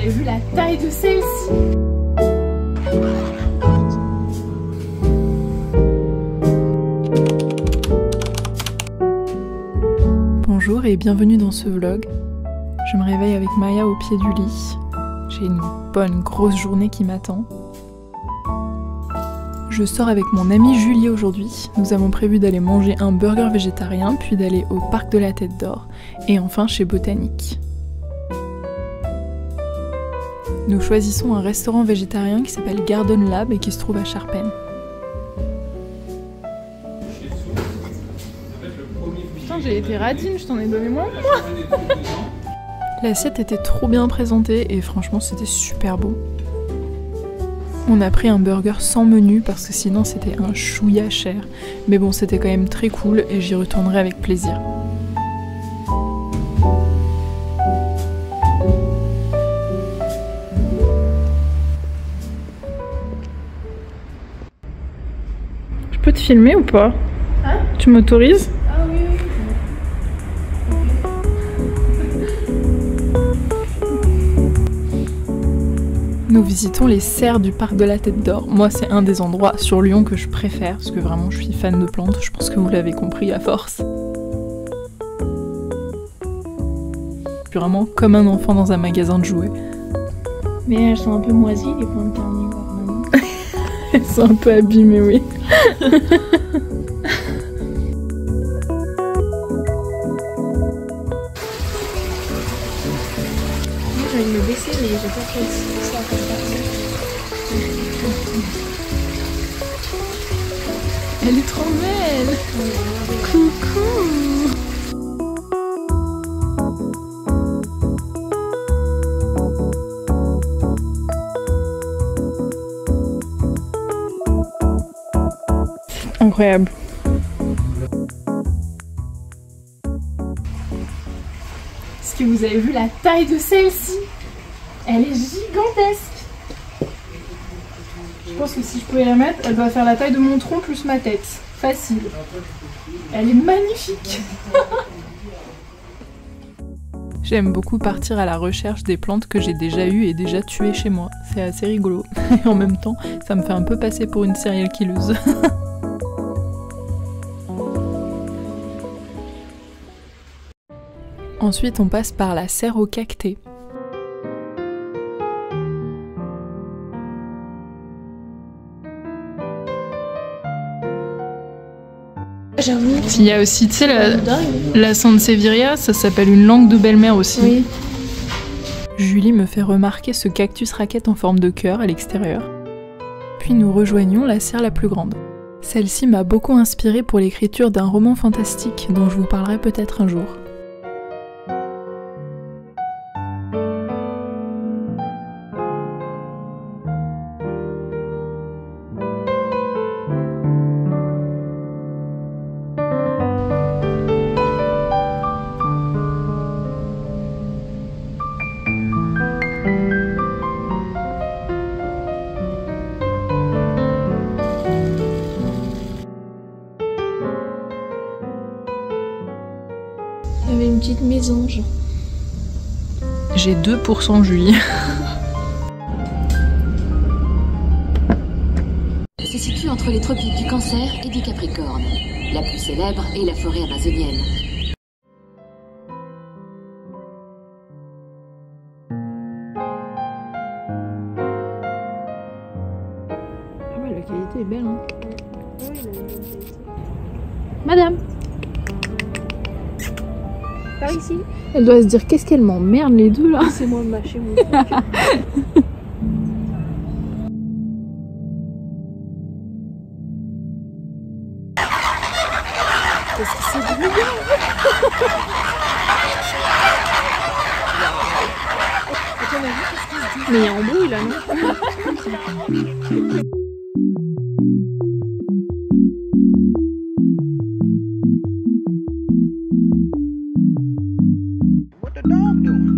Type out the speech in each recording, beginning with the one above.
avez vu la taille de celle-ci? Bonjour et bienvenue dans ce vlog. Je me réveille avec Maya au pied du lit. J'ai une bonne grosse journée qui m'attend. Je sors avec mon amie Julie aujourd'hui. Nous avons prévu d'aller manger un burger végétarien, puis d'aller au parc de la Tête d'Or et enfin chez Botanique. Nous choisissons un restaurant végétarien qui s'appelle Garden Lab et qui se trouve à Charpennes. Putain, j'ai été radine, je t'en ai donné moins. L'assiette était trop bien présentée et franchement c'était super beau. On a pris un burger sans menu parce que sinon c'était un chouïa cher. Mais bon, c'était quand même très cool et j'y retournerai avec plaisir. Je peux te filmer ou pas? Hein? Tu m'autorises? Ah oui, oui. Nous visitons les serres du parc de la Tête d'Or. Moi, c'est un des endroits sur Lyon que je préfère parce que vraiment, je suis fan de plantes. Je pense que vous l'avez compris à force. Je suis vraiment comme un enfant dans un magasin de jouets. Mais elles sont un peu moisies, les plantes carnivores, non? Elles sont un peu abîmées, oui. J'ai envie de me baisser, mais j'ai pas fait ça comme ça. Elle est trop belle. Coucou. Incroyable. Est-ce que vous avez vu la taille de celle-ci? Elle est gigantesque. Je pense que si je pouvais la mettre, elle doit faire la taille de mon tronc plus ma tête. Facile. Elle est magnifique. J'aime beaucoup partir à la recherche des plantes que j'ai déjà eues et déjà tuées chez moi. C'est assez rigolo. Et en même temps, ça me fait un peu passer pour une serial killeuse. Ensuite, on passe par la serre aux cactés. J'avoue. Il y a aussi, tu sais, la Sansevieria, ça s'appelle une langue de belle-mère aussi. Oui. Julie me fait remarquer ce cactus raquette en forme de cœur à l'extérieur. Puis nous rejoignons la serre la plus grande. Celle-ci m'a beaucoup inspirée pour l'écriture d'un roman fantastique dont je vous parlerai peut-être un jour. Il y avait une petite mésange. J'ai 2% Julie. Se situe entre les tropiques du Cancer et du Capricorne. La plus célèbre est la forêt amazonienne. Ah ouais, la qualité est belle, hein. Madame, par ici. Elle doit se dire, qu'est-ce qu'elle m'emmerde les deux là. C'est moi de mâcher mon truc. Qu'est-ce que c'est de bien. Mais il y a embrouille là, non? What the dog doing?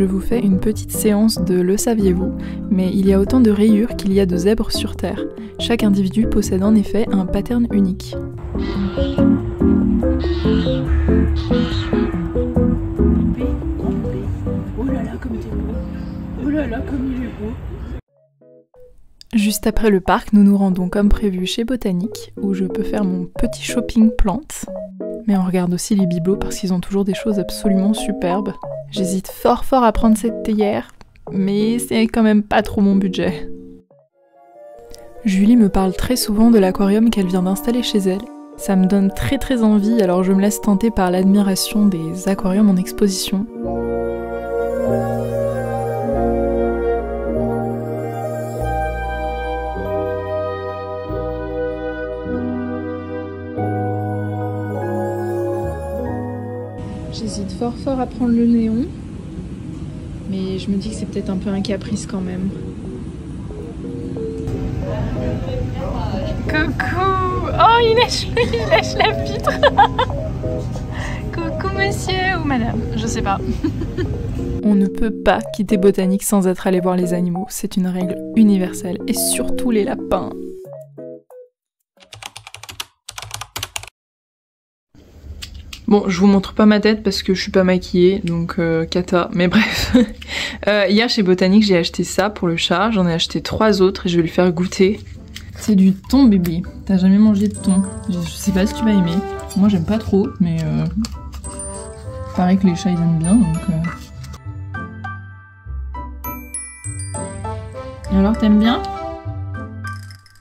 vous fais une petite séance de le saviez-vous, mais il y a autant de rayures qu'il y a de zèbres sur Terre. Chaque individu possède en effet un pattern unique. Oh là là, comme il est beau. Oh là là, comme il est beau. Juste après le parc, nous nous rendons comme prévu chez Botanique, où je peux faire mon petit shopping plantes. Mais on regarde aussi les bibelots parce qu'ils ont toujours des choses absolument superbes. J'hésite fort à prendre cette théière, mais c'est quand même pas trop mon budget. Julie me parle très souvent de l'aquarium qu'elle vient d'installer chez elle. Ça me donne très envie, alors je me laisse tenter par l'admiration des aquariums en exposition. J'hésite fort à prendre le néon, mais je me dis que c'est peut-être un peu un caprice quand même. Coucou! Oh, il lèche la vitre. Coucou monsieur ou madame, je sais pas. On ne peut pas quitter Botanique sans être allé voir les animaux, c'est une règle universelle, et surtout les lapins. Bon, je vous montre pas ma tête parce que je suis pas maquillée, donc cata, mais bref. Hier chez Botanique, j'ai acheté ça pour le chat, j'en ai acheté 3 autres et je vais lui faire goûter. C'est du thon bébé, t'as jamais mangé de thon. Je sais pas si tu vas aimer, moi j'aime pas trop, mais pareil que les chats ils aiment bien, donc... Alors t'aimes bien ?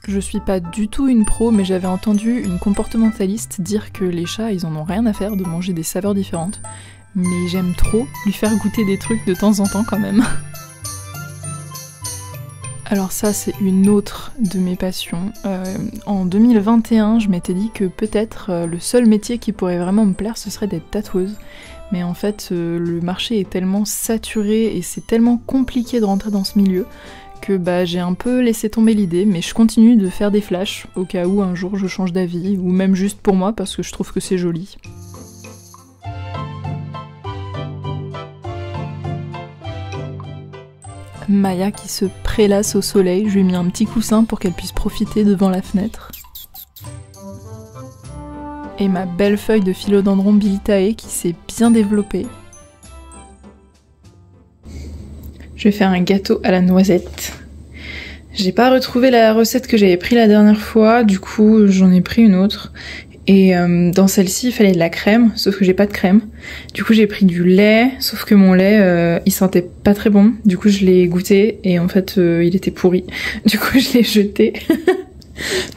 Je suis pas du tout une pro, mais j'avais entendu une comportementaliste dire que les chats, ils en ont rien à faire de manger des saveurs différentes. Mais j'aime trop lui faire goûter des trucs de temps en temps quand même. Alors ça, c'est une autre de mes passions. En 2021, je m'étais dit que peut-être le seul métier qui pourrait vraiment me plaire, ce serait d'être tatoueuse. Mais en fait, le marché est tellement saturé et c'est tellement compliqué de rentrer dans ce milieu que j'ai un peu laissé tomber l'idée, mais je continue de faire des flashs au cas où un jour je change d'avis, ou même juste pour moi parce que je trouve que c'est joli. Maya qui se prélasse au soleil, je lui ai mis un petit coussin pour qu'elle puisse profiter devant la fenêtre. Et ma belle feuille de philodendron Bilitae qui s'est bien développée. Je vais faire un gâteau à la noisette. J'ai pas retrouvé la recette que j'avais pris la dernière fois, du coup j'en ai pris une autre. Et dans celle-ci il fallait de la crème, sauf que j'ai pas de crème. Du coup j'ai pris du lait, sauf que mon lait il sentait pas très bon. Du coup je l'ai goûté et en fait il était pourri. Du coup je l'ai jeté.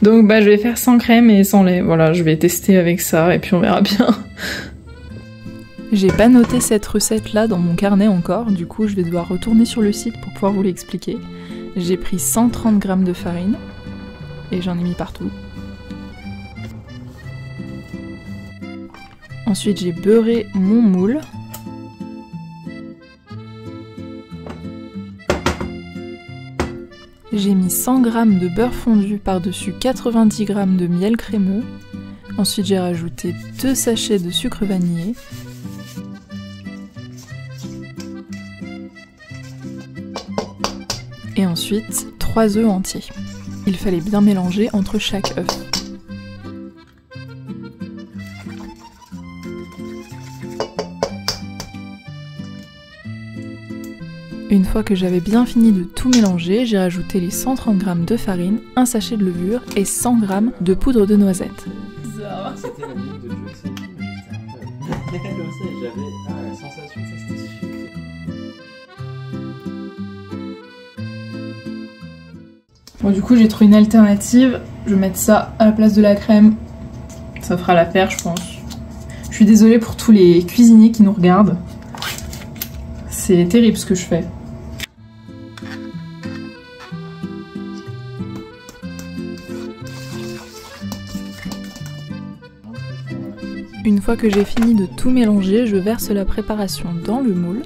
Donc je vais faire sans crème et sans lait. Voilà, je vais tester avec ça et puis on verra bien. J'ai pas noté cette recette là dans mon carnet encore, du coup je vais devoir retourner sur le site pour pouvoir vous l'expliquer. J'ai pris 130 g de farine et j'en ai mis partout. Ensuite j'ai beurré mon moule. J'ai mis 100 g de beurre fondu par-dessus 90 g de miel crémeux. Ensuite j'ai rajouté 2 sachets de sucre vanillé. Et ensuite 3 œufs entiers. Il fallait bien mélanger entre chaque œuf. Une fois que j'avais bien fini de tout mélanger, j'ai rajouté les 130 g de farine, un sachet de levure et 100 g de poudre de noisette. Bizarre. C'était la minute de Joe, c'est comme ça, j'avais la sensation que ça c'était sucré. Bon, du coup j'ai trouvé une alternative, je vais mettre ça à la place de la crème, ça fera l'affaire je pense. Je suis désolée pour tous les cuisiniers qui nous regardent, c'est terrible ce que je fais. Une fois que j'ai fini de tout mélanger, je verse la préparation dans le moule.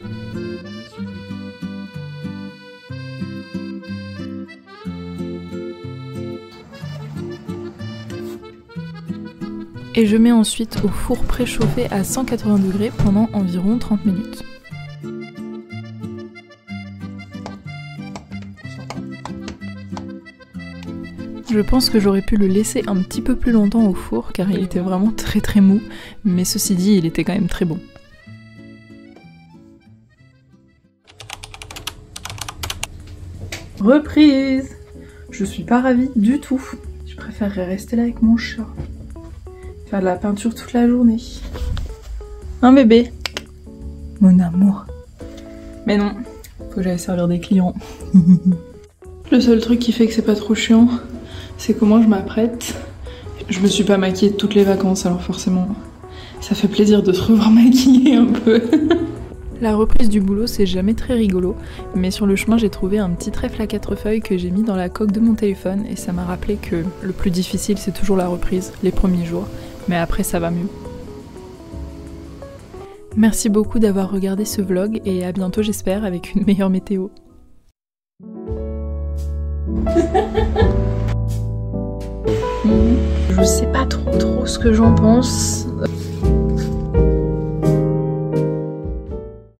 Et je mets ensuite au four préchauffé à 180 degrés pendant environ 30 minutes. Je pense que j'aurais pu le laisser un petit peu plus longtemps au four car il était vraiment très mou, mais ceci dit, il était quand même très bon. Reprise! Je suis pas ravie du tout. Je préférerais rester là avec mon chat. Faire de la peinture toute la journée. Un bébé. Mon amour. Mais non, faut que j'aille servir des clients. Le seul truc qui fait que c'est pas trop chiant, c'est comment je m'apprête. Je me suis pas maquillée toutes les vacances, alors forcément, ça fait plaisir de se revoir maquillée un peu. La reprise du boulot, c'est jamais très rigolo, mais sur le chemin, j'ai trouvé un petit trèfle à 4 feuilles que j'ai mis dans la coque de mon téléphone et ça m'a rappelé que le plus difficile, c'est toujours la reprise, les premiers jours, mais après ça va mieux. Merci beaucoup d'avoir regardé ce vlog et à bientôt j'espère avec une meilleure météo. Je sais pas trop ce que j'en pense.